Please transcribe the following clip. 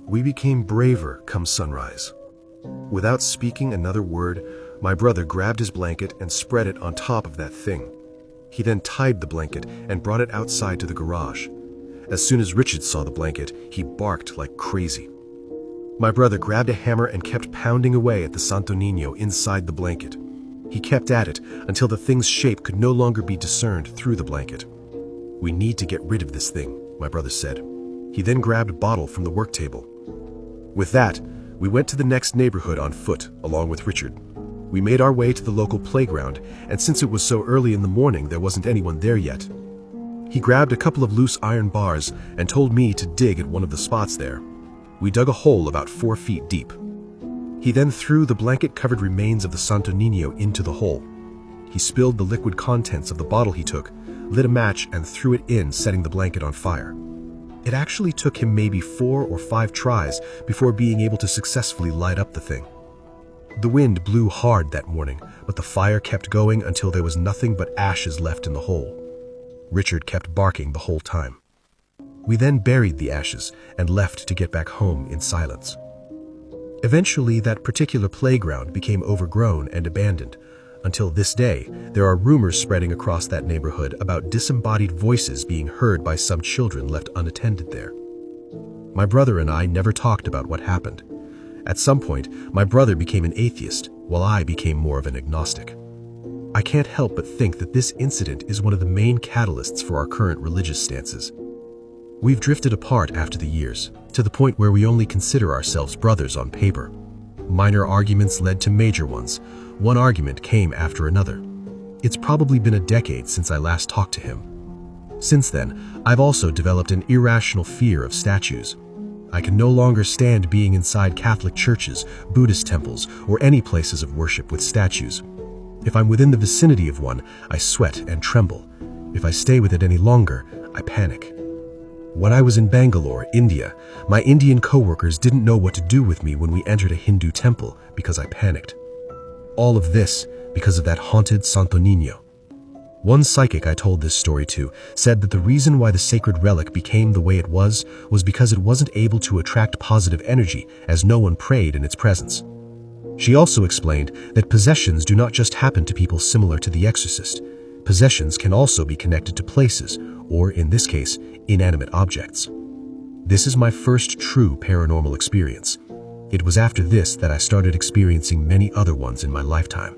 We became braver come sunrise. Without speaking another word, my brother grabbed his blanket and spread it on top of that thing. He then tied the blanket and brought it outside to the garage. As soon as Richard saw the blanket, he barked like crazy. My brother grabbed a hammer and kept pounding away at the Santo Niño inside the blanket. He kept at it until the thing's shape could no longer be discerned through the blanket. "We need to get rid of this thing," my brother said. He then grabbed a bottle from the work table. With that, we went to the next neighborhood on foot, along with Richard. We made our way to the local playground, and since it was so early in the morning, there wasn't anyone there yet. He grabbed a couple of loose iron bars and told me to dig at one of the spots there. We dug a hole about 4 feet deep. He then threw the blanket-covered remains of the Santo Niño into the hole. He spilled the liquid contents of the bottle he took, lit a match, and threw it in, setting the blanket on fire. It actually took him maybe 4 or 5 tries before being able to successfully light up the thing. The wind blew hard that morning, but the fire kept going until there was nothing but ashes left in the hole. Richard kept barking the whole time. We then buried the ashes and left to get back home in silence. Eventually, that particular playground became overgrown and abandoned. Until this day, there are rumors spreading across that neighborhood about disembodied voices being heard by some children left unattended there. My brother and I never talked about what happened. At some point, my brother became an atheist, while I became more of an agnostic. I can't help but think that this incident is one of the main catalysts for our current religious stances. We've drifted apart after the years, to the point where we only consider ourselves brothers on paper. Minor arguments led to major ones. One argument came after another. It's probably been a decade since I last talked to him. Since then, I've also developed an irrational fear of statues. I can no longer stand being inside Catholic churches, Buddhist temples, or any places of worship with statues. If I'm within the vicinity of one, I sweat and tremble. If I stay with it any longer, I panic. When I was in Bangalore, India, my Indian coworkers didn't know what to do with me when we entered a Hindu temple because I panicked. All of this because of that haunted Santo Niño. One psychic I told this story to said that the reason why the sacred relic became the way it was because it wasn't able to attract positive energy as no one prayed in its presence. She also explained that possessions do not just happen to people similar to the exorcist. Possessions can also be connected to places, or in this case, inanimate objects. This is my first true paranormal experience. It was after this that I started experiencing many other ones in my lifetime.